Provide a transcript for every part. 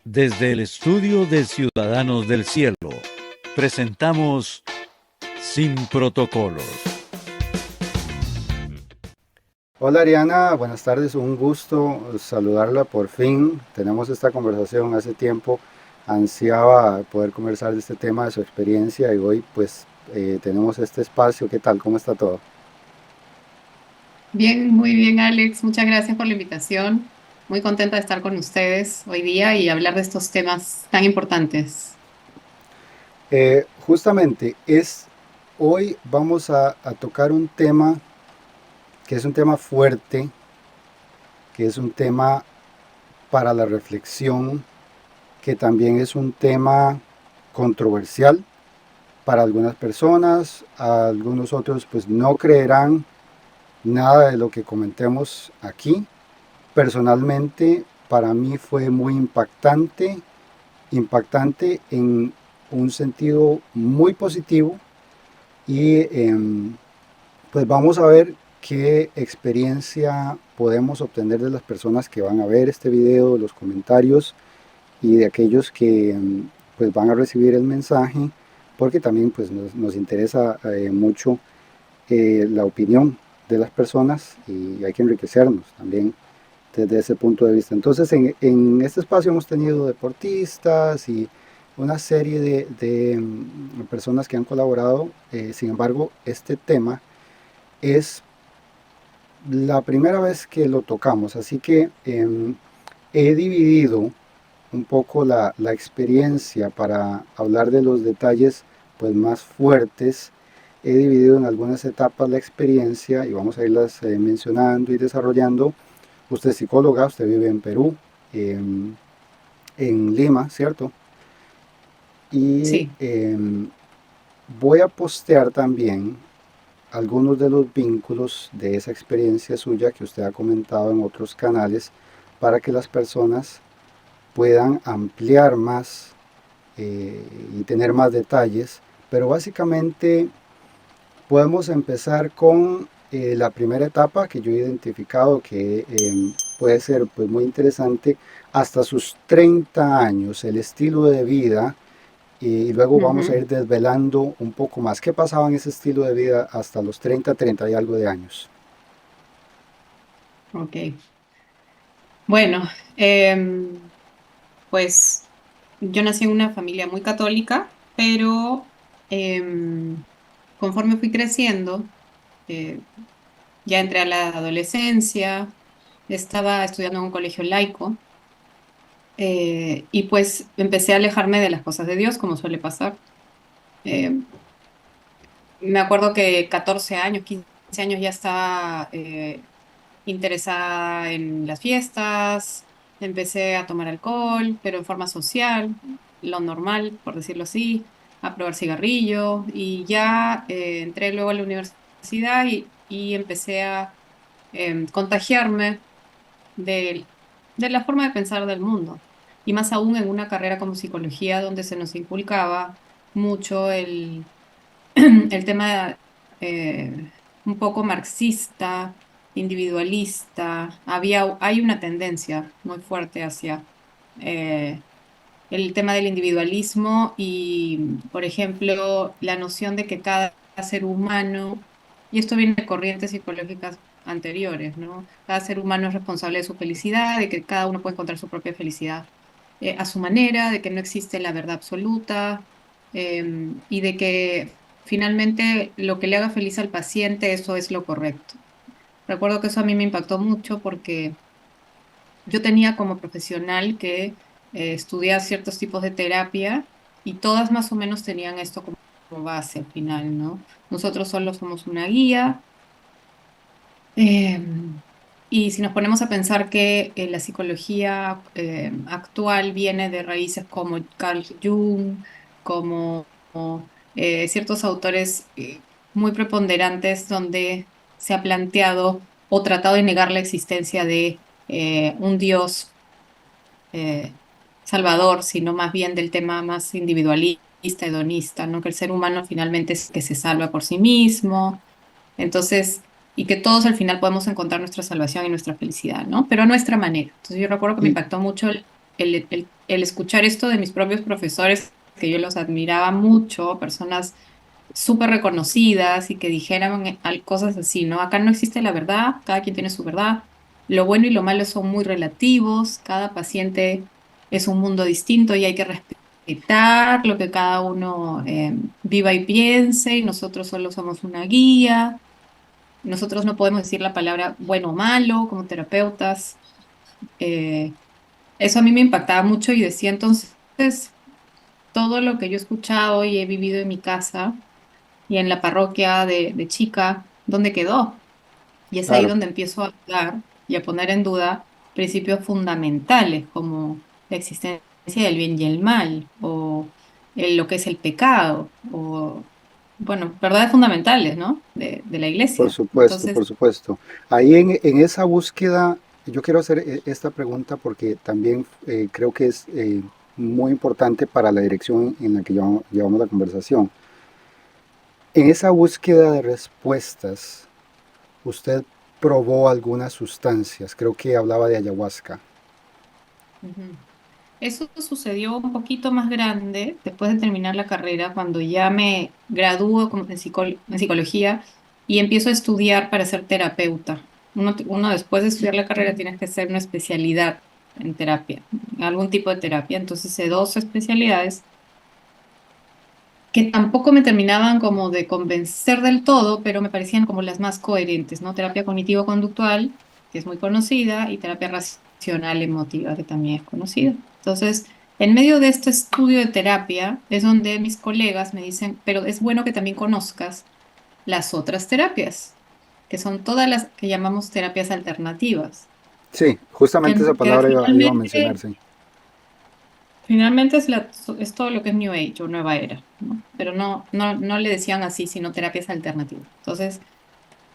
Desde el estudio de Ciudadanos del Cielo, presentamos Sin Protocolos. Hola Ariana, buenas tardes, un gusto saludarla por fin. Tenemos esta conversación hace tiempo, ansiaba poder conversar de este tema, de su experiencia y hoy pues tenemos este espacio. ¿Qué tal? ¿Cómo está todo? Bien, muy bien, Alex. Muchas gracias por la invitación. Muy contenta de estar con ustedes hoy día y hablar de estos temas tan importantes. Justamente hoy vamos a tocar un tema que es un tema fuerte, que es un tema para la reflexión, que también es un tema controversial para algunas personas, algunos otros pues no creerán nada de lo que comentemos aquí. Personalmente, para mí fue muy impactante en un sentido muy positivo y pues vamos a ver qué experiencia podemos obtener de las personas que van a ver este video, los comentarios y de aquellos que pues van a recibir el mensaje, porque también pues nos interesa mucho la opinión de las personas y hay que enriquecernos también desde ese punto de vista. Entonces, en este espacio hemos tenido deportistas y una serie de personas que han colaborado. Sin embargo, este tema es la primera vez que lo tocamos, así que he dividido un poco la experiencia para hablar de los detalles pues más fuertes. He dividido en algunas etapas la experiencia y vamos a irlas mencionando y desarrollando. Usted es psicóloga, usted vive en Perú, en Lima, ¿cierto? Y Sí, voy a postear también algunos de los vínculos de esa experiencia suya que usted ha comentado en otros canales para que las personas puedan ampliar más y tener más detalles. Pero básicamente podemos empezar con la primera etapa que yo he identificado que puede ser pues, muy interesante hasta sus 30 años, el estilo de vida, y luego vamos a ujú, ir desvelando un poco más qué pasaba en ese estilo de vida hasta los 30 y algo de años. ok. Bueno, em, pues yo nací en una familia muy católica, pero conforme fui creciendo, eh, ya entré a la adolescencia, estaba estudiando en un colegio laico. Y pues empecé a alejarme de las cosas de Dios, como suele pasar. Eh, Me acuerdo que 14 años, 15 años ya estaba interesada en las fiestas, empecé a tomar alcohol, pero en forma social, lo normal, por decirlo así, a probar cigarrillo y ya entré luego a la universidad y empecé a contagiarme de, de la forma de pensar del mundo. Y más aún en una carrera como psicología donde se nos inculcaba mucho el tema un poco marxista, individualista. Hay una tendencia muy fuerte hacia eh, el tema del individualismo y, por ejemplo, la noción de que cada ser humano, y esto viene de corrientes psicológicas anteriores, ¿no? Cada ser humano es responsable de su felicidad, de que cada uno puede encontrar su propia felicidad a su manera, de que no existe la verdad absoluta, y de que finalmente lo que le haga feliz al paciente, eso es lo correcto. Recuerdo que eso a mí me impactó mucho porque yo tenía como profesional que estudiar ciertos tipos de terapia y todas más o menos tenían esto como base al final, ¿no? Nosotros solo somos una guía. eh, y si nos ponemos a pensar que la psicología actual viene de raíces como Carl Jung, como ciertos autores muy preponderantes donde se ha planteado o tratado de negar la existencia de un Dios salvador, sino más bien del tema más individualista, hedonista, ¿no? Que el ser humano finalmente es que se salva por sí mismo, entonces, y que todos al final podemos encontrar nuestra salvación y nuestra felicidad, ¿no? Pero a nuestra manera. Entonces yo recuerdo que me Y impactó mucho el escuchar esto de mis propios profesores, que yo los admiraba mucho, personas súper reconocidas y que dijeran cosas así, ¿no? Acá no existe la verdad, cada quien tiene su verdad, lo bueno y lo malo son muy relativos, cada paciente es un mundo distinto y hay que respetar lo que cada uno viva y piense, y nosotros solo somos una guía, nosotros no podemos decir la palabra bueno o malo como terapeutas. eh, Eso a mí me impactaba mucho y decía entonces, todo lo que yo he escuchado y he vivido en mi casa y en la parroquia de chica, ¿dónde quedó? Y es ahí Claro, donde empiezo a hablar y a poner en duda principios fundamentales como la existencia del bien y el mal, o lo que es el pecado, o, bueno, verdades fundamentales, ¿no? De la por iglesia. supuesto, Entonces, por supuesto. Ahí en esa búsqueda, yo quiero hacer esta pregunta porque también creo que es muy importante para la dirección en la que llevamos la conversación. En esa búsqueda de respuestas, usted probó algunas sustancias, creo que hablaba de ayahuasca. ujú. Eso sucedió un poquito más grande después de terminar la carrera, cuando ya me gradúo como en psicología y empiezo a estudiar para ser terapeuta. Uno después de estudiar la carrera tienes que hacer una especialidad en terapia, algún tipo de terapia. Entonces hice dos especialidades que tampoco me terminaban como de convencer del todo, pero me parecían como las más coherentes, ¿no? Terapia cognitivo-conductual, que es muy conocida, y terapia racional emotiva, que también es conocida. Entonces, en medio de este estudio de terapia, es donde mis colegas me dicen, pero es bueno que también conozcas las otras terapias, que son todas las que llamamos terapias alternativas, Sí, justamente esa que palabra iba a mencionarse. finalmente es todo lo que es New Age o Nueva Era, ¿no? Pero no le decían así, sino terapias alternativas. Entonces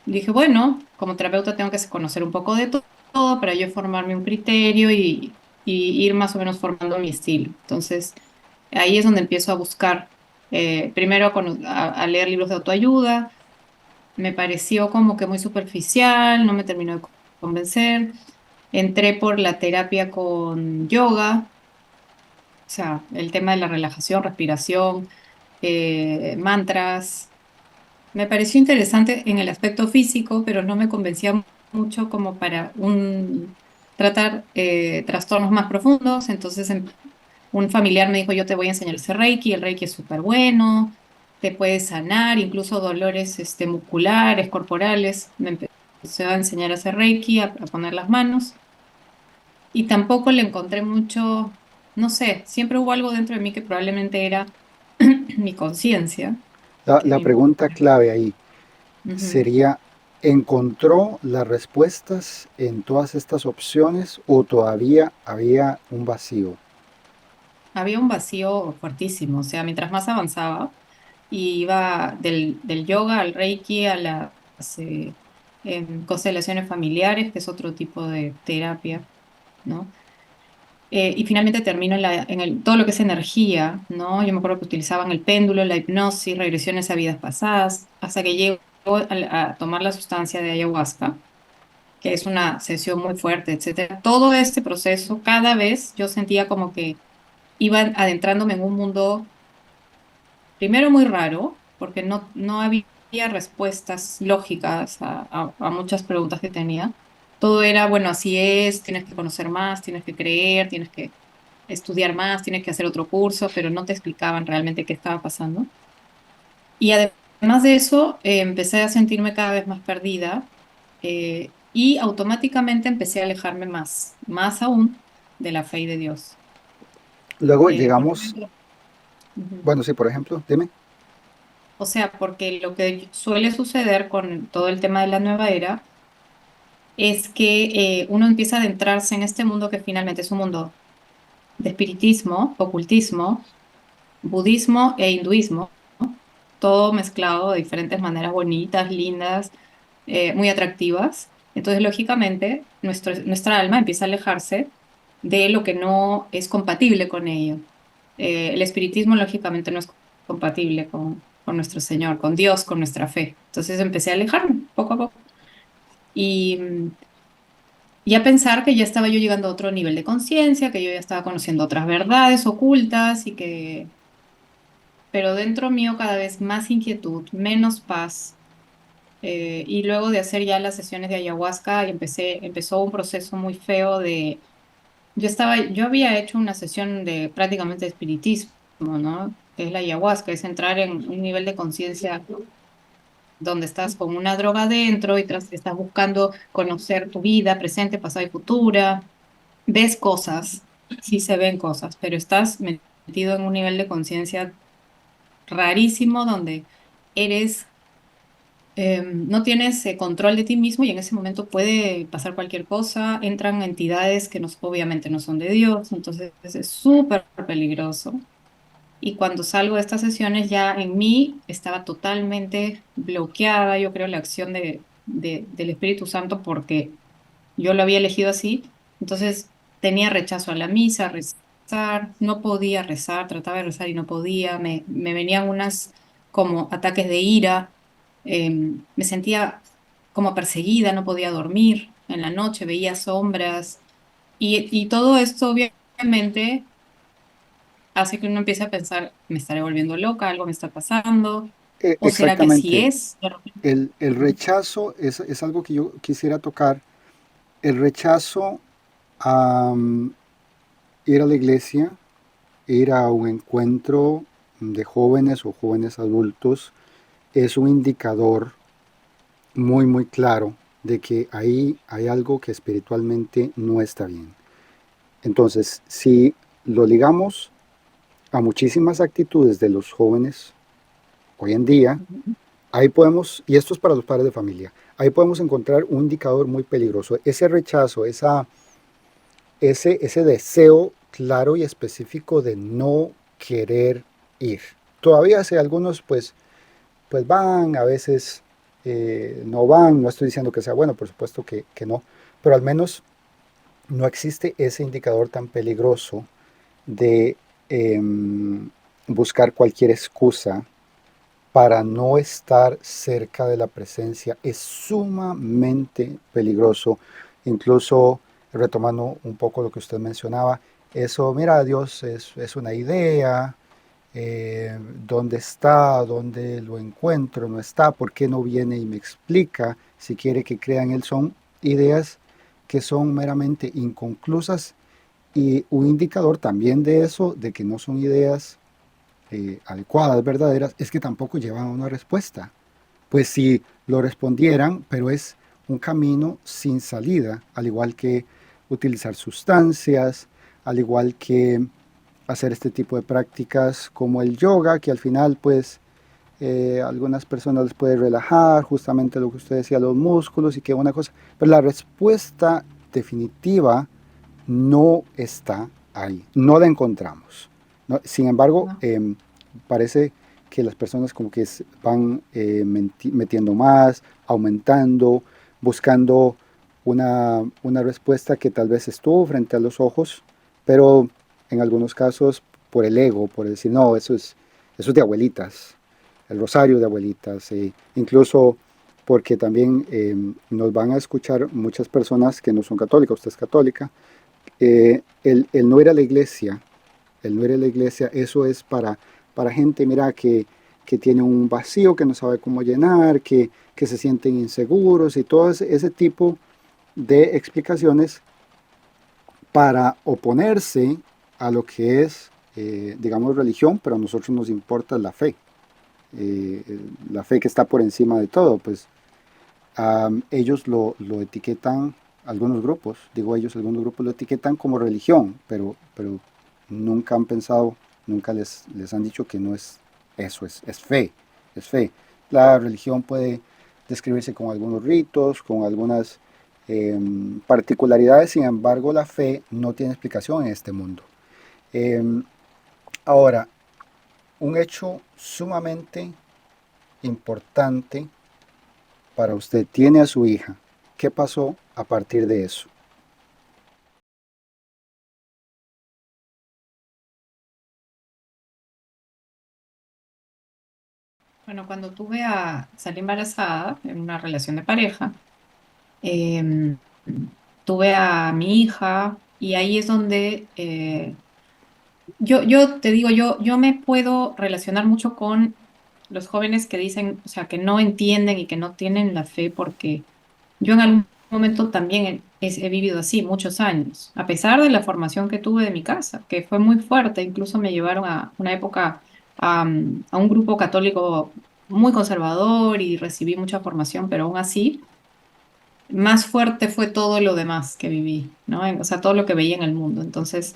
dije, bueno, como terapeuta tengo que conocer un poco de todo para yo formarme un criterio y ir más o menos formando mi estilo. Entonces ahí es donde empiezo a buscar, primero a leer libros de autoayuda. Me pareció como que muy superficial, no me terminó de convencer. Entré por la terapia con yoga, o sea, el tema de la relajación, respiración, mantras. Me pareció interesante en el aspecto físico, pero no me convencía mucho como para tratar trastornos más profundos. Entonces, un familiar me dijo, yo te voy a enseñar ese Reiki, el Reiki es súper bueno, te puede sanar, incluso dolores musculares, corporales. Me empezó a enseñar a hacer Reiki, a poner las manos, y tampoco le encontré mucho, no sé, siempre hubo algo dentro de mí que probablemente era mi conciencia, que La me pregunta impulsaba. clave ahí Ujú. sería, ¿encontró las respuestas en todas estas opciones o todavía había un vacío? Había un vacío fuertísimo, o sea, mientras más avanzaba, y iba del yoga al Reiki, a las constelaciones familiares, que es otro tipo de terapia, ¿no? Y finalmente termino todo lo que es energía, ¿no? Yo me acuerdo que utilizaban el péndulo, la hipnosis, regresiones a vidas pasadas, hasta que llego a tomar la sustancia de ayahuasca, que es una sesión muy fuerte, etcétera. Todo este proceso, cada vez yo sentía como que iba adentrándome en un mundo, primero muy raro, porque no había respuestas lógicas a muchas preguntas que tenía. Todo era, bueno, así es, tienes que conocer más, tienes que creer, tienes que estudiar más, tienes que hacer otro curso, pero no te explicaban realmente qué estaba pasando. Y además de eso, empecé a sentirme cada vez más perdida, y automáticamente empecé a alejarme más aún de la fe y de Dios. Luego Por llegamos, ejemplo, ujú. bueno, sí, por ejemplo, dime. O sea, porque lo que suele suceder con todo el tema de la nueva era es que uno empieza a adentrarse en este mundo que finalmente es un mundo de espiritismo, ocultismo, budismo e hinduismo, todo mezclado de diferentes maneras bonitas, lindas, muy atractivas. Entonces, lógicamente, nuestra alma empieza a alejarse de lo que no es compatible con ello. El espiritismo, lógicamente, no es compatible con nuestro Señor, con Dios, con nuestra fe. Entonces empecé a alejarme poco a poco. Y y a pensar que ya estaba yo llegando a otro nivel de conciencia, que yo ya estaba conociendo otras verdades ocultas y que, pero dentro mío cada vez más inquietud, menos paz. Y luego de hacer ya las sesiones de ayahuasca, empezó un proceso muy feo de, yo había hecho una sesión de prácticamente espiritismo, ¿no? Que es la ayahuasca, es entrar en un nivel de conciencia donde estás con una droga dentro y estás buscando conocer tu vida, presente, pasado y futura. Ves cosas, sí se ven cosas, pero estás metido en un nivel de conciencia rarísimo donde eres, no tienes control de ti mismo y en ese momento puede pasar cualquier cosa, entran entidades que obviamente no son de Dios, entonces es súper peligroso. Y cuando salgo de estas sesiones ya en mí estaba totalmente bloqueada, yo creo, la acción del Espíritu Santo porque yo lo había elegido así. Entonces tenía rechazo a la misa, a rezar, no podía rezar, trataba de rezar y no podía, me venían unas como ataques de ira, me sentía como perseguida, no podía dormir en la noche, veía sombras y todo esto obviamente hace que uno empiece a pensar, me estaré volviendo loca, algo me está pasando, o será que sí Exactamente. es. El rechazo es algo que yo quisiera tocar. El rechazo a ir a la iglesia, ir a un encuentro de jóvenes o jóvenes adultos, es un indicador muy, muy claro de que ahí hay algo que espiritualmente no está bien. Entonces, si lo ligamos a muchísimas actitudes de los jóvenes hoy en día, ahí podemos, y esto es para los padres de familia, ahí podemos encontrar un indicador muy peligroso. Ese rechazo, ese deseo claro y específico de no querer ir. Todavía si algunos pues van, a veces no van, no estoy diciendo que sea bueno, por supuesto que no, pero al menos no existe ese indicador tan peligroso de buscar cualquier excusa para no estar cerca de la presencia. Es sumamente peligroso. Incluso retomando un poco lo que usted mencionaba, eso, mira, Dios es una idea, dónde está, dónde lo encuentro, no está, por qué no viene y me explica si quiere que crea en él. Son ideas que son meramente inconclusas y un indicador también de eso, de que no son ideas adecuadas, verdaderas, es que tampoco llevan a una respuesta. Pues si lo respondieran, pero es un camino sin salida, al igual que utilizar sustancias, al igual que hacer este tipo de prácticas como el yoga, que al final pues algunas personas les puede relajar, justamente lo que usted decía, los músculos y que una cosa, pero la respuesta definitiva no está ahí, no la encontramos. ¿No? Sin embargo, ¿No? parece que las personas como que van metiendo más, aumentando, buscando una respuesta que tal vez estuvo frente a los ojos, pero en algunos casos por el ego, por decir, no, eso es de abuelitas, el rosario de abuelitas, incluso porque también nos van a escuchar muchas personas que no son católicas, usted es católica, el no ir a la iglesia, el no ir a la iglesia, eso es para gente, mira, que tiene un vacío, que no sabe cómo llenar, que se sienten inseguros y todo ese tipo de explicaciones para oponerse a lo que es, digamos, religión, pero a nosotros nos importa eh, la fe que está por encima de todo, pues ellos lo etiquetan, algunos grupos, digo ellos, algunos grupos lo etiquetan como religión, pero nunca han pensado, nunca les han dicho que no es eso, es fe, es fe. La religión puede describirse con algunos ritos, con algunas particularidades, sin embargo la fe no tiene explicación en este mundo. Em, Ahora, un hecho sumamente importante para usted, tiene a su hija. ¿Qué pasó a partir de eso? Bueno, cuando salí embarazada en una relación de pareja, em, tuve a mi hija y ahí es donde yo te digo, yo me puedo relacionar mucho con los jóvenes que dicen, o sea, que no entienden y que no tienen la fe porque yo en algún momento también he vivido así muchos años, a pesar de la formación que tuve de mi casa, que fue muy fuerte, incluso me llevaron a una época a un grupo católico muy conservador y recibí mucha formación, pero aún así, más fuerte fue todo lo demás que viví, ¿no? O sea, todo lo que veía en el mundo. Entonces,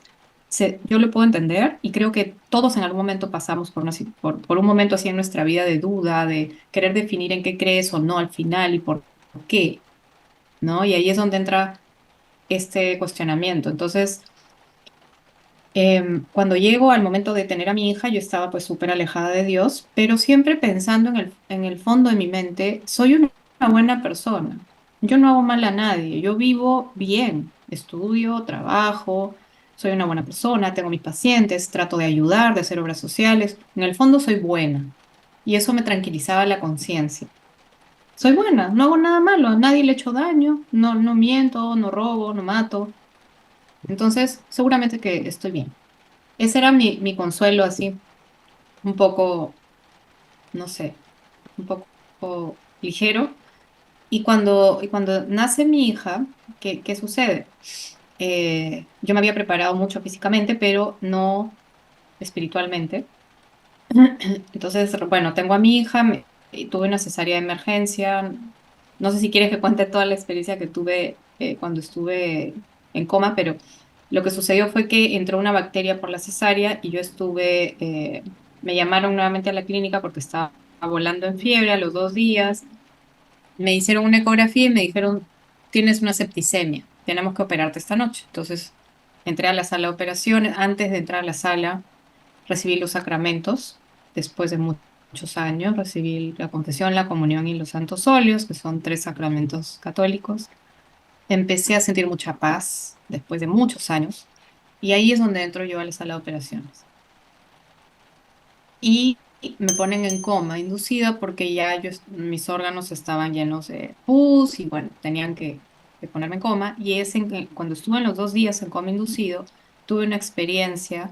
yo lo puedo entender y creo que todos en algún momento pasamos por un momento así en nuestra vida de duda, de querer definir en qué crees o no al final y por qué. ¿No? Y ahí es donde entra este cuestionamiento. Entonces, cuando llego al momento de tener a mi hija, yo estaba pues súper alejada de Dios, pero siempre pensando en el fondo de mi mente, soy una buena persona. Yo no hago mal a nadie, yo vivo bien, estudio, trabajo, soy una buena persona, tengo mis pacientes, trato de ayudar, de hacer obras sociales. En el fondo soy buena y eso me tranquilizaba la conciencia. Soy buena, no hago nada malo, a nadie le echo daño, no miento, no robo, no mato. Entonces, seguramente que estoy bien. Ese era mi consuelo así, un poco, no sé, un poco ligero. Y cuando nace mi hija, ¿qué sucede? Yo me había preparado mucho físicamente, pero no espiritualmente. Entonces, bueno, tengo a mi hija, y tuve una cesárea de emergencia. No sé si quieres que cuente toda la experiencia que tuve cuando estuve en coma, pero lo que sucedió fue que entró una bacteria por la cesárea y yo me llamaron nuevamente a la clínica porque estaba volando en fiebre a los 2 días. Me hicieron una ecografía y me dijeron, tienes una septicemia, tenemos que operarte esta noche. Entonces, entré a la sala de operaciones. Antes de entrar a la sala, recibí los sacramentos. Después de muchos años, recibí la confesión, la comunión y los santos óleos, que son 3 sacramentos católicos. Empecé a sentir mucha paz después de muchos años. Y ahí es donde entro yo a la sala de operaciones. Y me ponen en coma inducida porque ya mis órganos estaban llenos de pus y bueno, tenían que ponerme en coma. Y cuando estuve en los 2 días en coma inducido, tuve una experiencia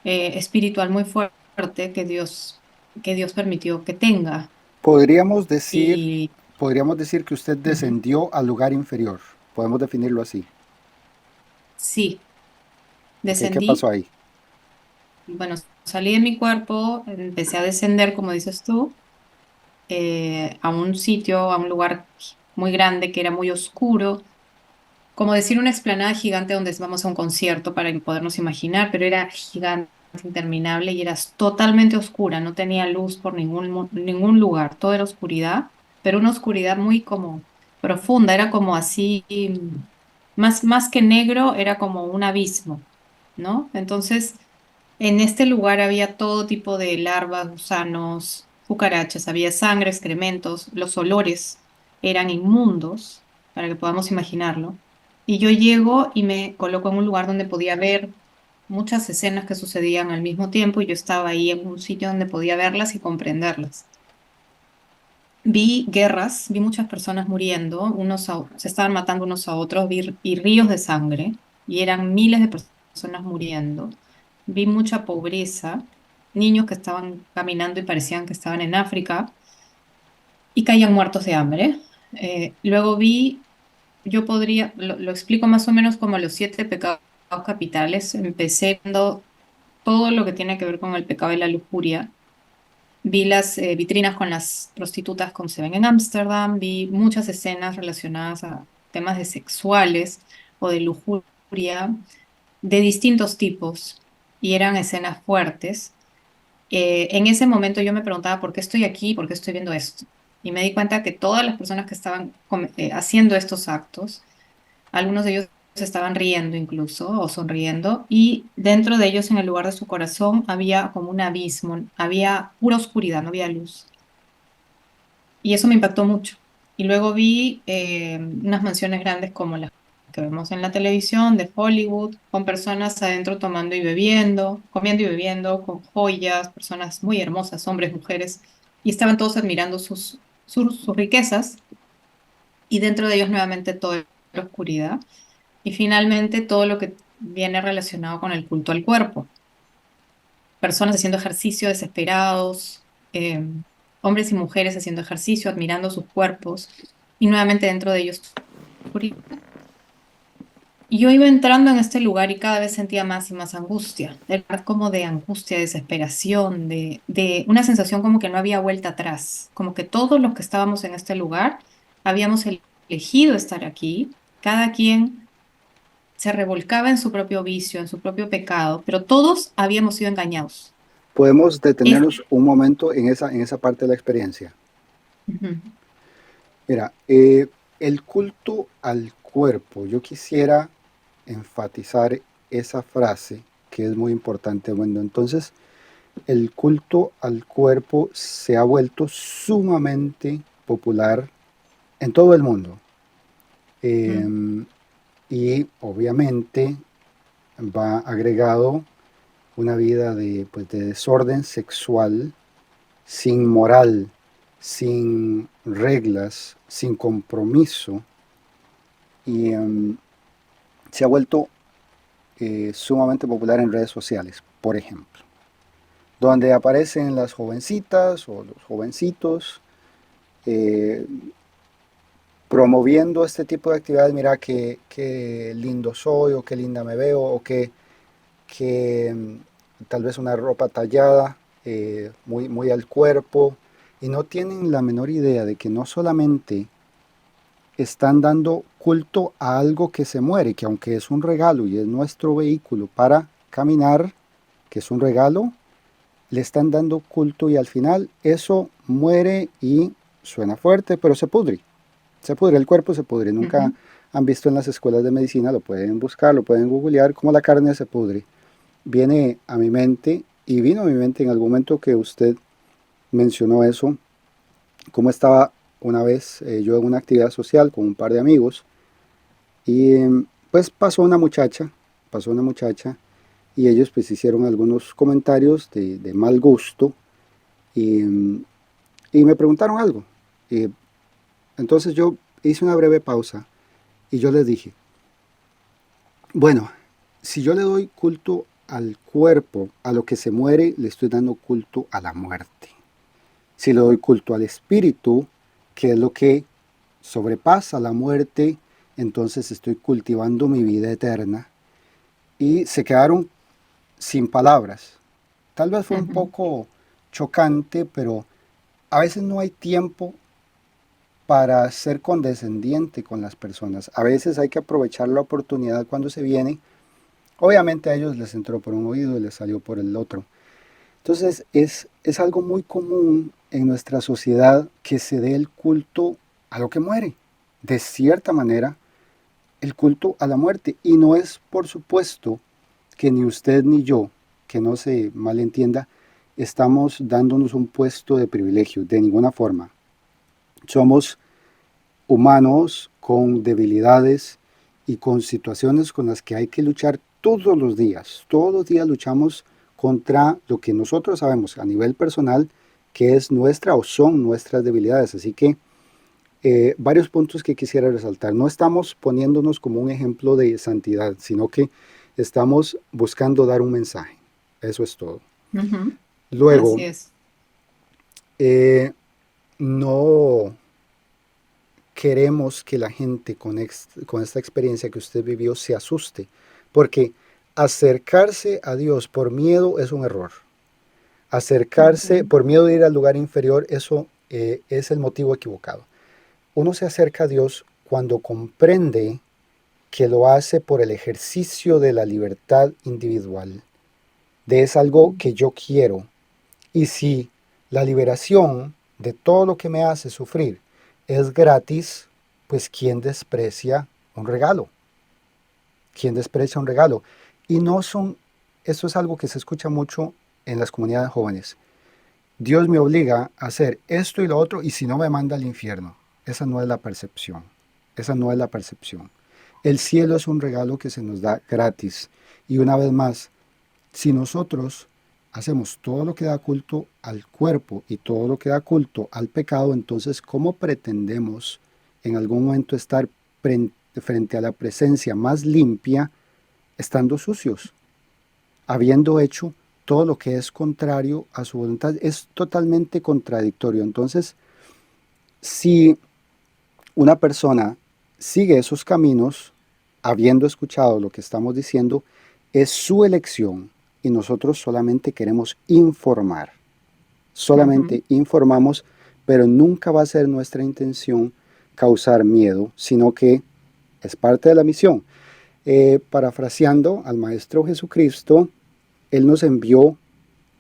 espiritual muy fuerte que Dios permitió que tenga. Podríamos decir, Y podríamos decir que usted ujú, descendió al lugar inferior. Podemos definirlo así. sí, Ok, ¿qué descendí, pasó ahí? bueno, salí de mi cuerpo, empecé a descender, como dices tú, a un sitio, a un lugar muy grande que era muy oscuro, como decir una explanada gigante donde vamos a un concierto para podernos imaginar, pero era gigante, interminable y era totalmente oscura, no tenía luz por ningún lugar, todo era oscuridad, pero una oscuridad muy como profunda, era como así, más que negro, era como un abismo, ¿no? Entonces, en este lugar había todo tipo de larvas, gusanos, cucarachas, había sangre, excrementos, los olores eran inmundos, para que podamos imaginarlo. Y yo llego y me coloco en un lugar donde podía ver muchas escenas que sucedían al mismo tiempo y yo estaba ahí en un sitio donde podía verlas y comprenderlas. Vi guerras, vi muchas personas muriendo, se estaban matando unos a otros, y ríos de sangre, y eran miles de personas muriendo. Vi mucha pobreza, niños que estaban caminando y parecían que estaban en África y caían muertos de hambre. Luego lo explico más o menos como los 7 pecados capitales. Empecé viendo todo lo que tiene que ver con el pecado de la lujuria. Vi las vitrinas con las prostitutas como se ven en Ámsterdam, vi muchas escenas relacionadas a temas de sexuales o de lujuria de distintos tipos y eran escenas fuertes. En ese momento yo me preguntaba por qué estoy aquí, por qué estoy viendo esto. Y me di cuenta que todas las personas que estaban haciendo estos actos, algunos de ellos estaban riendo incluso o sonriendo y dentro de ellos en el lugar de su corazón había como un abismo, había pura oscuridad, no había luz. Y eso me impactó mucho. Y luego vi unas mansiones grandes como las que vemos en la televisión de Hollywood, con personas adentro tomando y bebiendo, comiendo y bebiendo, con joyas, personas muy hermosas, hombres, mujeres, y estaban todos admirando sus riquezas y dentro de ellos nuevamente todo la oscuridad. Y finalmente todo lo que viene relacionado con el culto al cuerpo. Personas haciendo ejercicio desesperados, hombres y mujeres haciendo ejercicio, admirando sus cuerpos, y nuevamente dentro de ellos oscuridad. Y yo iba entrando en este lugar y cada vez sentía más y más angustia, de verdad como de angustia, desesperación, de una sensación como que no había vuelta atrás, como que todos los que estábamos en este lugar habíamos elegido estar aquí, cada quien se revolcaba en su propio vicio, en su propio pecado, pero todos habíamos sido engañados. Podemos Es, detenernos un momento en esa parte de la experiencia. Ujú, Mira, el culto al cuerpo, yo quisiera enfatizar esa frase que es muy importante. Bueno, entonces el culto al cuerpo se ha vuelto sumamente popular en todo el mundo. ujú, Eh, y obviamente va agregado una vida de, pues, de desorden sexual, sin moral, sin reglas, sin compromiso, y se ha vuelto sumamente popular en redes sociales, por ejemplo, donde aparecen las jovencitas o los jovencitos eh, promoviendo este tipo de actividades. Mira qué lindo soy, o qué linda me veo, o que tal vez una ropa tallada muy al cuerpo, y no tienen la menor idea de que no solamente están dando culto a algo que se muere, que aunque es un regalo y es nuestro vehículo para caminar, que es un regalo, le están dando culto, y al final eso muere y suena fuerte, pero se pudre, el cuerpo se pudre. Nunca ujú. han visto en las escuelas de medicina, lo pueden buscar, lo pueden googlear, cómo la carne se pudre. Viene a mi mente, y vino a mi mente en algún momento que usted mencionó eso, cómo estaba una vez yo en una actividad social con un par de amigos, y pues pasó una muchacha, y ellos pues hicieron algunos comentarios de mal gusto, y, y me preguntaron algo. Y entonces yo hice una breve pausa y yo les dije, bueno, si yo le doy culto al cuerpo, a lo que se muere, le estoy dando culto a la muerte. Si le doy culto al espíritu, que es lo que sobrepasa la muerte, entonces estoy cultivando mi vida eterna. Y se quedaron sin palabras. Tal vez fue un Ujú, poco chocante, pero a veces no hay tiempo para ser condescendiente con las personas. A veces hay que aprovechar la oportunidad cuando se viene. Obviamente a ellos les entró por un oído y les salió por el otro. Entonces es algo muy común en nuestra sociedad que se dé el culto a lo que muere. De cierta manera, el culto a la muerte. Y no es, por supuesto, que ni usted ni yo, que no se malentienda, estamos dándonos un puesto de privilegio, de ninguna forma. Somos humanos con debilidades y con situaciones con las que hay que luchar todos los días. Todos los días luchamos contra lo que nosotros sabemos a nivel personal que es nuestra o son nuestras debilidades. Así que varios puntos que quisiera resaltar. No estamos poniéndonos como un ejemplo de santidad, sino que estamos buscando dar un mensaje. Eso es todo. ujú. Luego, Así es. eh, no queremos que la gente con esta experiencia que usted vivió se asuste, porque acercarse a Dios por miedo es un error. Acercarse Ujú, por miedo de ir al lugar inferior, eso es el motivo equivocado. Uno se acerca a Dios cuando comprende que lo hace por el ejercicio de la libertad individual, de es algo que yo quiero. Y si la liberación de todo lo que me hace sufrir es gratis, pues ¿quién desprecia un regalo? ¿Quién desprecia un regalo? Y no son, eso es algo que se escucha mucho en las comunidades jóvenes. Dios me obliga a hacer esto y lo otro, y si no me manda al infierno. Esa no es la percepción. Esa no es la percepción. El cielo es un regalo que se nos da gratis. Y una vez más, si nosotros hacemos todo lo que da culto al cuerpo y todo lo que da culto al pecado, entonces ¿cómo pretendemos en algún momento estar frente a la presencia más limpia estando sucios, habiendo hecho todo lo que es contrario a su voluntad. Es totalmente contradictorio. Entonces, si una persona sigue esos caminos, habiendo escuchado lo que estamos diciendo, es su elección y nosotros solamente queremos informar. Solamente Ujú. informamos, pero nunca va a ser nuestra intención causar miedo, sino que es parte de la misión. Parafraseando al Maestro Jesucristo, Él nos envió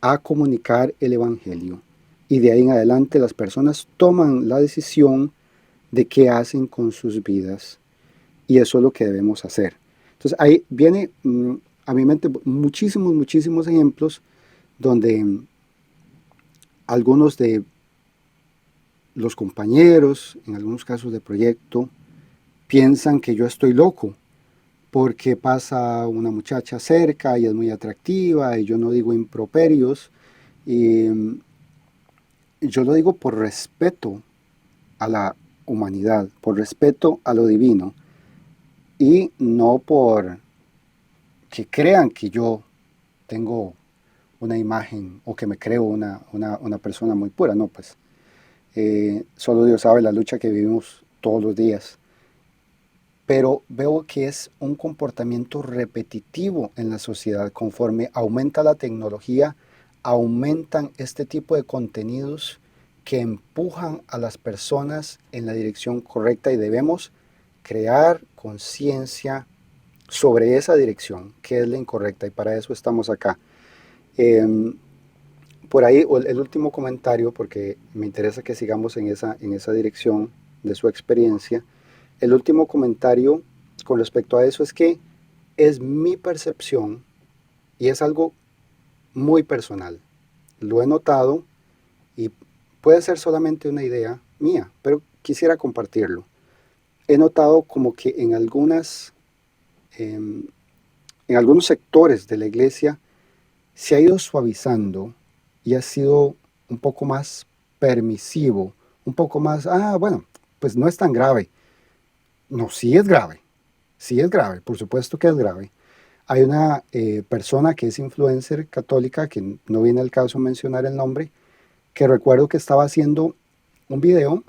a comunicar el Evangelio. Y de ahí en adelante las personas toman la decisión de qué hacen con sus vidas. Y eso es lo que debemos hacer. Entonces ahí viene a mi mente muchísimos ejemplos donde algunos de los compañeros, en algunos casos de proyecto, piensan que yo estoy loco porque pasa una muchacha cerca y es muy atractiva y yo no digo improperios y yo lo digo por respeto a la humanidad, por respeto a lo divino y no por que crean que yo tengo una imagen o que me creo una persona muy pura, no, pues solo Dios sabe la lucha que vivimos todos los días. Pero veo que es un comportamiento repetitivo en la sociedad. Conforme aumenta la tecnología, aumentan este tipo de contenidos que empujan a las personas en la dirección correcta y debemos crear conciencia sobre esa dirección, que es la incorrecta, y para eso estamos acá. Em, por ahí el último comentario, porque me interesa que sigamos en esa dirección de su experiencia. El último comentario con respecto a eso es que es mi percepción y es algo muy personal. Lo he notado y puede ser solamente una idea mía, pero quisiera compartirlo. He notado como que em, en algunos sectores de la iglesia se ha ido suavizando y ha sido un poco más permisivo, un poco más, bueno, pues no es tan grave. No, sí es grave, por supuesto que es grave. Hay una persona que es influencer católica, que no viene al caso mencionar el nombre, que recuerdo que estaba haciendo un video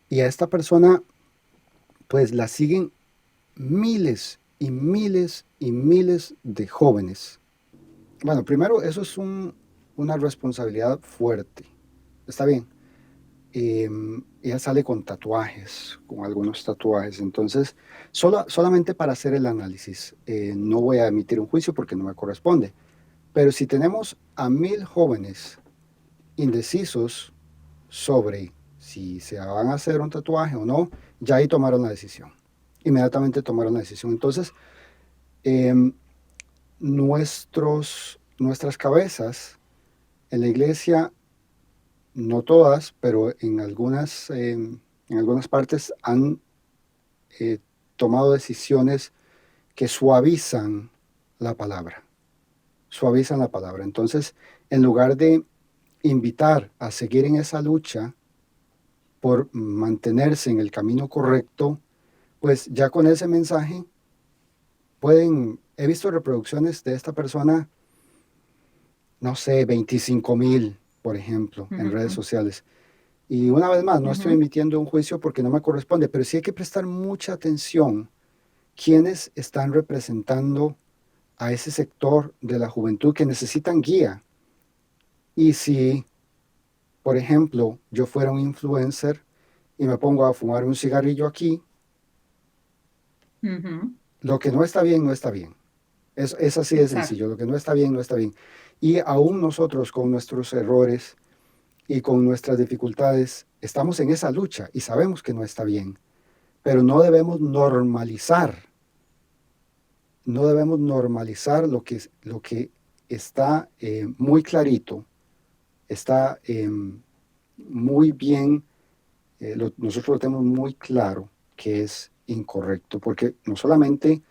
y a esta persona pues la siguen miles y miles y miles de jóvenes. Bueno, primero eso es una responsabilidad fuerte. Está bien. Ella sale con tatuajes, con algunos tatuajes. Entonces, solamente para hacer el análisis, no voy a emitir un juicio porque no me corresponde. Pero si tenemos a 1000 jóvenes indecisos sobre si se van a hacer un tatuaje o no, ya ahí tomaron la decisión. Inmediatamente tomaron la decisión. Entonces, em, nuestras cabezas en la iglesia, no todas, pero en algunas partes han eh, tomado decisiones que suavizan la palabra. Entonces, en lugar de invitar a seguir en esa lucha por mantenerse en el camino correcto, pues ya con ese mensaje he visto reproducciones de esta persona, no sé, 25,000, por ejemplo, en redes Ujú. sociales. Y una vez más, no estoy Ujú. emitiendo un juicio porque no me corresponde, pero sí hay que prestar mucha atención quiénes están representando a ese sector de la juventud que necesitan guía. Y si, por ejemplo, yo fuera un influencer y me pongo a fumar un cigarrillo aquí, Ujú. lo que no está bien, no está bien. Es así de Exacto. sencillo, lo que no está bien, no está bien. Y aún nosotros con nuestros errores y con nuestras dificultades, estamos en esa lucha y sabemos que no está bien, pero no debemos normalizar lo que está muy clarito, está muy bien, nosotros lo tenemos muy claro que es incorrecto, porque no solamente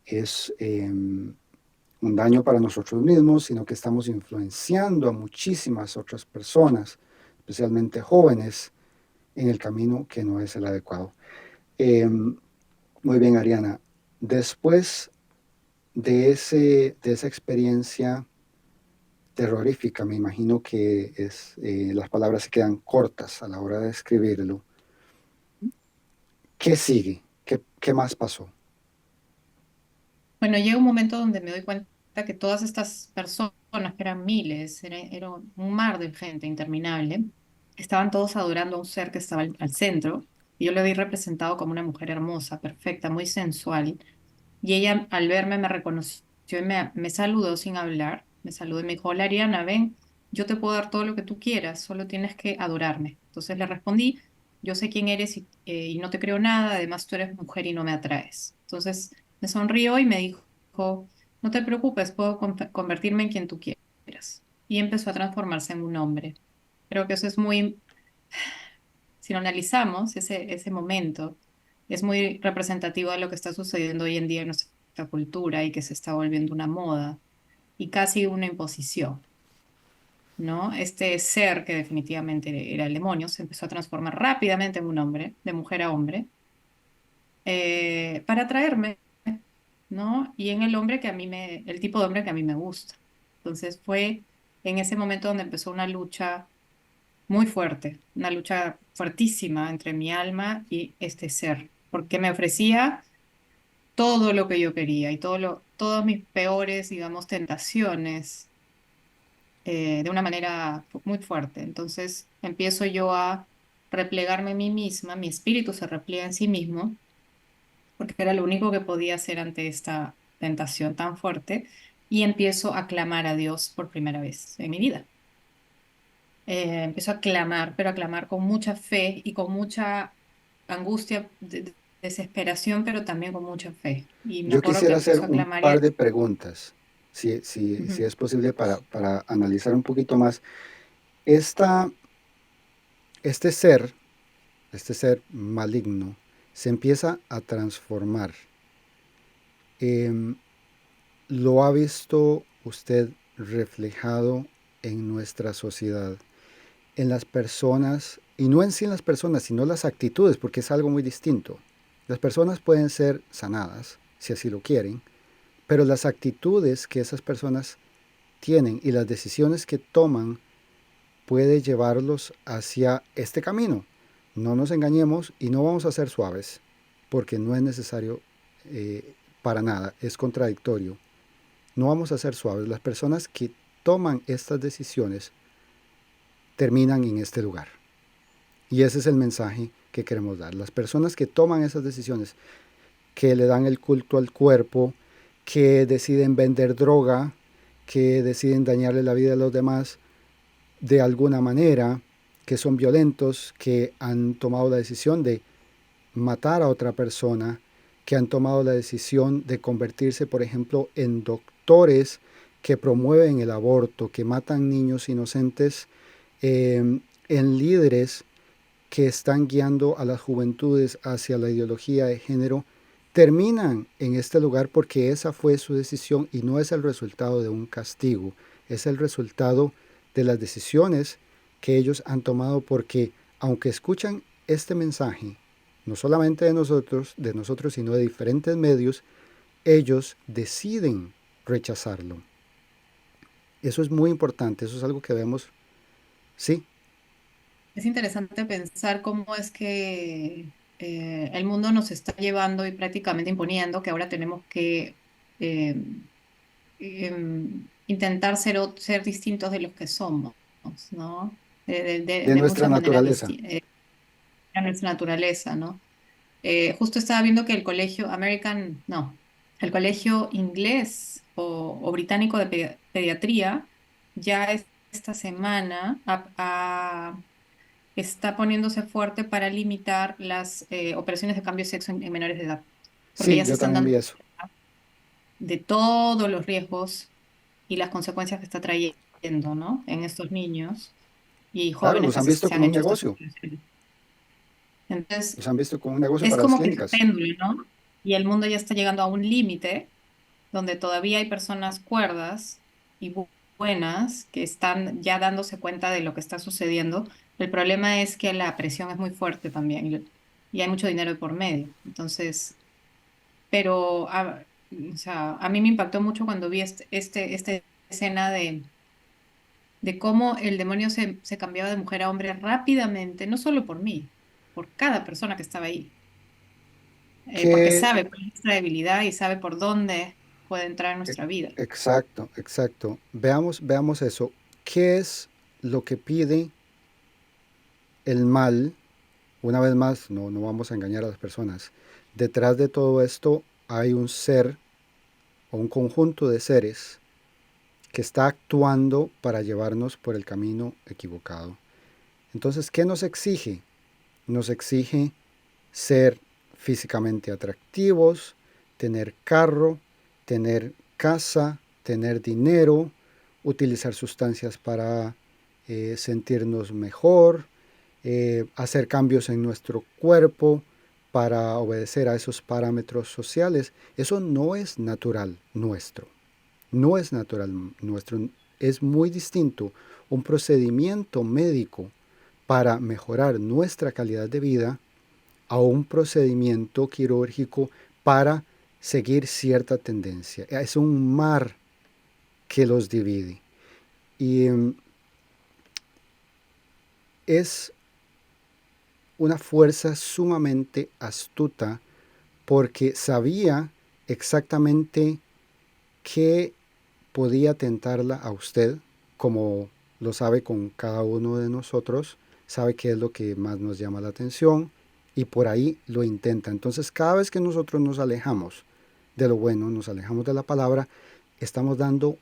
es un daño para nosotros mismos, sino que estamos influenciando a muchísimas otras personas, especialmente jóvenes, en el camino que no es el adecuado. Em, Muy bien, Ariana. Después de esa experiencia terrorífica, me imagino que las palabras se quedan cortas a la hora de escribirlo. ¿Qué sigue? ¿Qué más pasó? Bueno, llega un momento donde me doy cuenta que todas estas personas, que eran miles, era un mar de gente interminable, estaban todos adorando a un ser que estaba al centro, y yo lo vi representado como una mujer hermosa, perfecta, muy sensual, y ella al verme me reconoció y me saludó sin hablar, me saludó y me dijo: hola Ariana, ven, yo te puedo dar todo lo que tú quieras, solo tienes que adorarme. Entonces le respondí: yo sé quién eres y no te creo nada, además tú eres mujer y no me atraes. Entonces me sonrió y me dijo: no te preocupes, puedo convertirme en quien tú quieras. Y empezó a transformarse en un hombre. Creo que eso es muy, si lo analizamos, ese momento es muy representativo de lo que está sucediendo hoy en día en nuestra cultura y que se está volviendo una moda y casi una imposición, ¿no? Este ser que definitivamente era el demonio se empezó a transformar rápidamente en un hombre, de mujer a hombre, para atraerme, ¿no? Y en el hombre que el tipo de hombre que a mí me gusta. Entonces fue en ese momento donde empezó una lucha muy fuerte, una lucha fuertísima entre mi alma y este ser, porque me ofrecía todo lo que yo quería y todas mis peores, digamos, tentaciones, de una manera muy fuerte. Entonces empiezo yo a replegarme en mí misma, mi espíritu se repliega en sí mismo, porque era lo único que podía hacer ante esta tentación tan fuerte, y empiezo a clamar a Dios por primera vez en mi vida. Empiezo a clamar, pero a clamar con mucha fe y con mucha angustia, desesperación, pero también con mucha fe. Y me Yo acuerdo que quisiera hacer empezó a un clamar par de preguntas, si Ujú. es posible, para analizar un poquito más. Esta, este ser, este ser maligno, se empieza a transformar. Em, ¿Lo ha visto usted reflejado en nuestra sociedad, en las personas, y no en sí en las personas, sino las actitudes, porque es algo muy distinto? Las personas pueden ser sanadas, si así lo quieren, pero las actitudes que esas personas tienen y las decisiones que toman puede llevarlos hacia este camino. No nos engañemos y no vamos a ser suaves, porque no es necesario, para nada, es contradictorio. No vamos a ser suaves. Las personas que toman estas decisiones terminan en este lugar. Y ese es el mensaje que queremos dar. Las personas que toman esas decisiones, que le dan el culto al cuerpo, que deciden vender droga, que deciden dañarle la vida a los demás de alguna manera, que son violentos, que han tomado la decisión de matar a otra persona, que han tomado la decisión de convertirse, por ejemplo, en doctores que promueven el aborto, que matan niños inocentes, en líderes que están guiando a las juventudes hacia la ideología de género, terminan en este lugar porque esa fue su decisión y no es el resultado de un castigo, es el resultado de las decisiones que ellos han tomado, porque aunque escuchan este mensaje, no solamente de nosotros, sino de diferentes medios, ellos deciden rechazarlo. Eso es muy importante, eso es algo que vemos, sí, Es interesante pensar cómo es que el mundo nos está llevando y prácticamente imponiendo que ahora tenemos que eh, intentar ser distintos de los que somos, ¿no? de De nuestra muchas maneras naturaleza. distintas, a nuestra naturaleza, ¿no? Justo estaba viendo que el colegio no, el colegio inglés o británico de pediatría ya esta semana está poniéndose fuerte para limitar las operaciones de cambio de sexo en menores de edad, porque Sí, ya se yo están también vi dando eso. cuenta de todos los riesgos y las consecuencias que está trayendo, ¿no? En estos niños y Claro, jóvenes los que han visto se han como un hecho estas negocio. operaciones. Entonces, Los han visto como un negocio es para las como que el clínicas. péndulo, ¿no? Y el mundo ya está llegando a un límite donde todavía hay personas cuerdas y buenas que están ya dándose cuenta de lo que está sucediendo. El problema es que la presión es muy fuerte también y hay mucho dinero de por medio. Entonces, pero o sea, a mí me impactó mucho cuando vi esta escena de cómo el demonio se cambiaba de mujer a hombre rápidamente, no solo por mí, por cada persona que estaba ahí, porque ¿Qué, sabe cuál es nuestra debilidad y sabe por dónde puede entrar en nuestra vida. exacto, exacto. Veamos eso. ¿Qué es lo que pide el mal? Una vez más, no vamos a engañar a las personas. Detrás de todo esto hay un ser o un conjunto de seres que está actuando para llevarnos por el camino equivocado. Entonces, ¿qué nos exige? Nos exige ser físicamente atractivos, tener carro, tener casa, tener dinero, utilizar sustancias para sentirnos mejor, hacer cambios en nuestro cuerpo para obedecer a esos parámetros sociales. Eso no es natural nuestro. No es natural nuestro. Es muy distinto un procedimiento médico para mejorar nuestra calidad de vida a un procedimiento quirúrgico para seguir cierta tendencia. Es un mar que los divide. Y es una fuerza sumamente astuta porque sabía exactamente qué podía tentarla a usted, como lo sabe con cada uno de nosotros, sabe qué es lo que más nos llama la atención y por ahí lo intenta. Entonces, cada vez que nosotros nos alejamos de lo bueno, nos alejamos de la palabra, estamos dando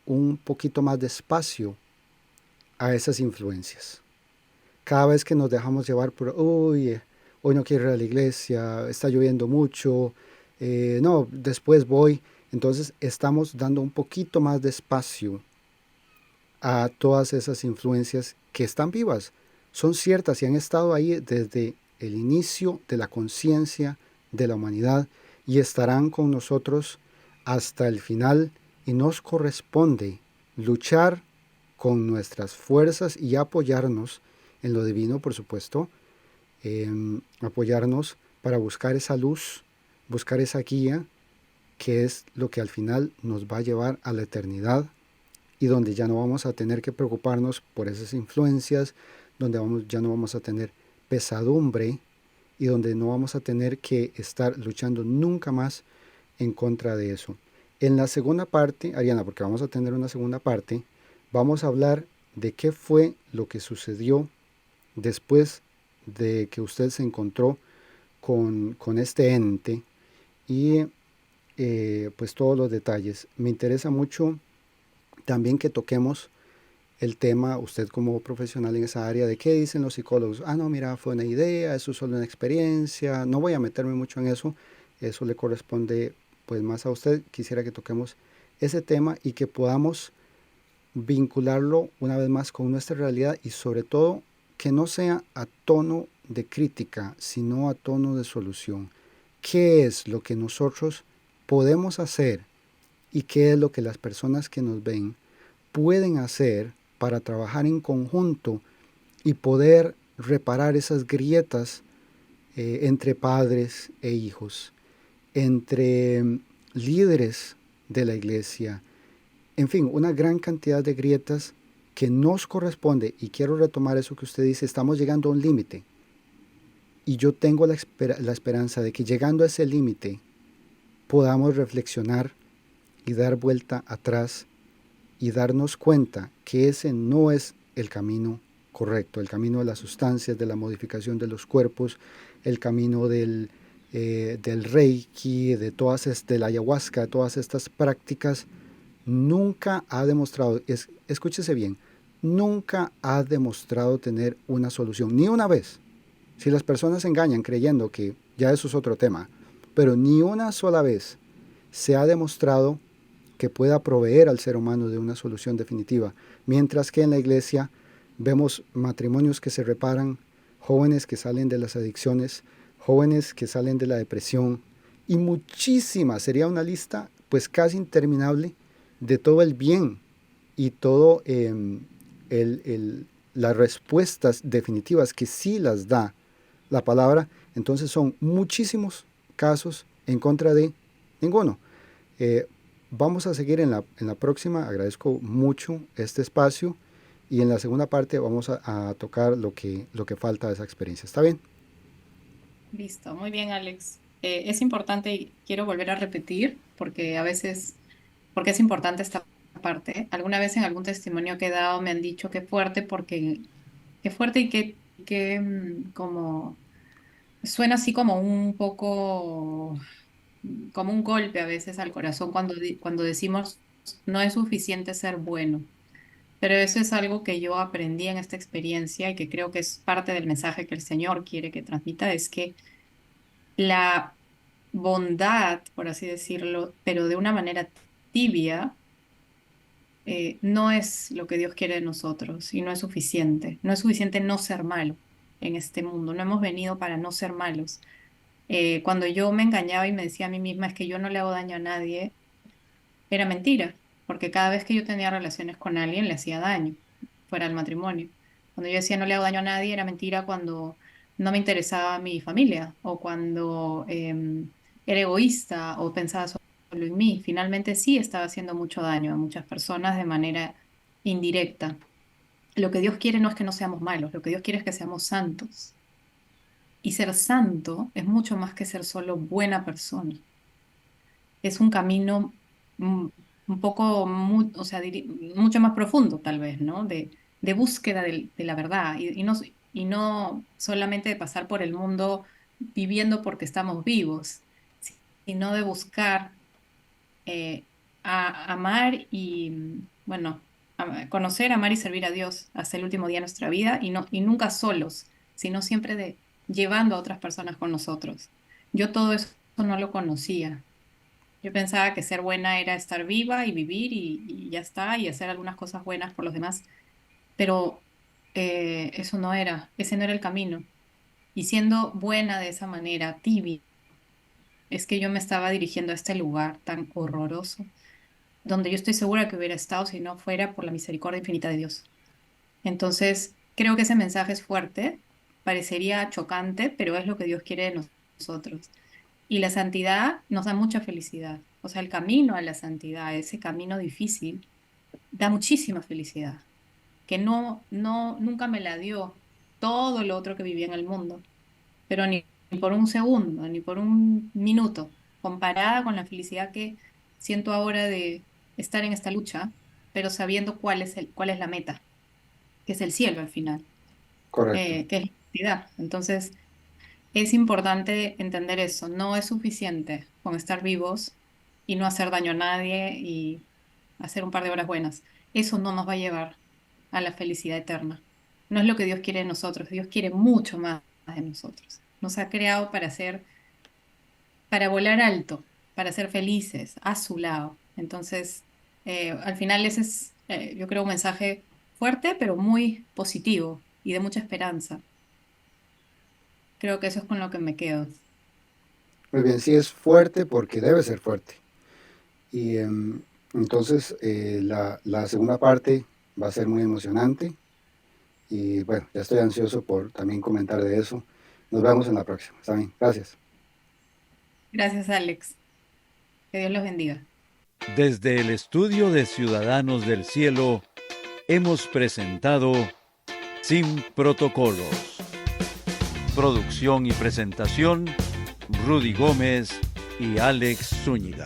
un poquito más de espacio a esas influencias. Cada vez que nos dejamos llevar por, uy, hoy no quiero ir a la iglesia, está lloviendo mucho, no, después voy. Entonces estamos dando un poquito más de espacio a todas esas influencias que están vivas. Son ciertas y han estado ahí desde el inicio de la conciencia de la humanidad y estarán con nosotros hasta el final y nos corresponde luchar con nuestras fuerzas y apoyarnos en lo divino, por supuesto, apoyarnos para buscar esa luz, buscar esa guía, que es lo que al final nos va a llevar a la eternidad y donde ya no vamos a tener que preocuparnos por esas influencias, donde ya no vamos a tener pesadumbre y donde no vamos a tener que estar luchando nunca más en contra de eso. En la segunda parte, Ariana, porque vamos a tener una segunda parte, vamos a hablar de qué fue lo que sucedió después de que usted se encontró con este ente y pues todos los detalles. Me interesa mucho también que toquemos el tema, usted como profesional en esa área, de qué dicen los psicólogos. Ah, no, mira, fue una idea, eso es solo una experiencia. No voy a meterme mucho en eso le corresponde pues más a usted. Quisiera que toquemos ese tema y que podamos vincularlo una vez más con nuestra realidad y sobre todo que no sea a tono de crítica, sino a tono de solución. ¿Qué es lo que nosotros podemos hacer y qué es lo que las personas que nos ven pueden hacer para trabajar en conjunto y poder reparar esas grietas entre padres e hijos, entre líderes de la iglesia, en fin, una gran cantidad de grietas que nos corresponde, y quiero retomar eso que usted dice, estamos llegando a un límite, y yo tengo la esperanza de que llegando a ese límite podamos reflexionar y dar vuelta atrás y darnos cuenta que ese no es el camino correcto, el camino de las sustancias, de la modificación de los cuerpos, el camino del Reiki, de la ayahuasca, de todas estas prácticas, nunca ha demostrado, escúchese bien, nunca ha demostrado tener una solución, ni una vez. Si las personas se engañan creyendo que ya eso es otro tema, pero ni una sola vez se ha demostrado que pueda proveer al ser humano de una solución definitiva, mientras que en la iglesia vemos matrimonios que se reparan, jóvenes que salen de las adicciones, jóvenes que salen de la depresión y muchísimas, sería una lista pues casi interminable de todo el bien y todo las respuestas definitivas que sí las da la palabra. Entonces son muchísimos casos en contra de ninguno. Vamos a seguir en la próxima. Agradezco mucho este espacio y en la segunda parte vamos a tocar lo que falta de esa experiencia. ¿Está bien? Listo, muy bien, Alex. Es importante y quiero volver a repetir porque a veces, porque es importante esta parte. Alguna vez en algún testimonio que he dado me han dicho que fuerte porque qué fuerte y que como suena así como un poco como un golpe a veces al corazón cuando, cuando decimos no es suficiente ser bueno. Pero eso es algo que yo aprendí en esta experiencia y que creo que es parte del mensaje que el Señor quiere que transmita, es que la bondad, por así decirlo, pero de una manera tibia, no es lo que Dios quiere de nosotros y no es suficiente. No es suficiente no ser malo en este mundo. No hemos venido para no ser malos. Cuando yo me engañaba y me decía a mí misma es que yo no le hago daño a nadie, era mentira, porque cada vez que yo tenía relaciones con alguien le hacía daño, fuera del matrimonio. Cuando yo decía no le hago daño a nadie, era mentira cuando no me interesaba mi familia o cuando era egoísta o pensaba solo en mí. Finalmente sí estaba haciendo mucho daño a muchas personas de manera indirecta. Lo que Dios quiere no es que no seamos malos, lo que Dios quiere es que seamos santos. Y ser santo es mucho más que ser solo buena persona. Es un camino mm, un poco, o sea, mucho más profundo tal vez, ¿no? De búsqueda de la verdad y no solamente de pasar por el mundo viviendo porque estamos vivos, sino de buscar amar y, bueno, conocer, amar y servir a Dios hasta el último día de nuestra vida y, no, y nunca solos, sino siempre de llevando a otras personas con nosotros. Yo todo eso no lo conocía. Yo pensaba que ser buena era estar viva y vivir y ya está, y hacer algunas cosas buenas por los demás, pero eso no era, ese no era el camino. Y siendo buena de esa manera, tibia, es que yo me estaba dirigiendo a este lugar tan horroroso, donde yo estoy segura que hubiera estado si no fuera por la misericordia infinita de Dios. Entonces, creo que ese mensaje es fuerte, parecería chocante, pero es lo que Dios quiere de nosotros. Y la santidad nos da mucha felicidad. O sea, el camino a la santidad, ese camino difícil, da muchísima felicidad, que nunca me la dio todo lo otro que vivía en el mundo, pero ni por un segundo, ni por un minuto, comparada con la felicidad que siento ahora de estar en esta lucha, pero sabiendo cuál es la meta, que es el cielo al final, Correcto. que es la santidad. Entonces, es importante entender eso. No es suficiente con estar vivos y no hacer daño a nadie y hacer un par de horas buenas. Eso no nos va a llevar a la felicidad eterna. No es lo que Dios quiere de nosotros. Dios quiere mucho más de nosotros. Nos ha creado para volar alto, para ser felices a su lado. Entonces, al final ese es, yo creo, un mensaje fuerte, pero muy positivo y de mucha esperanza. Creo que eso es con lo que me quedo. Muy bien, sí es fuerte porque debe ser fuerte. Y entonces la segunda parte va a ser muy emocionante. Y bueno, ya estoy ansioso por también comentar de eso. Nos vemos en la próxima. Está bien, gracias. Gracias, Alex. Que Dios los bendiga. Desde el estudio de Ciudadanos del Cielo, hemos presentado Sin Protocolos. Producción y presentación, Rudy Gómez y Alex Zúñiga.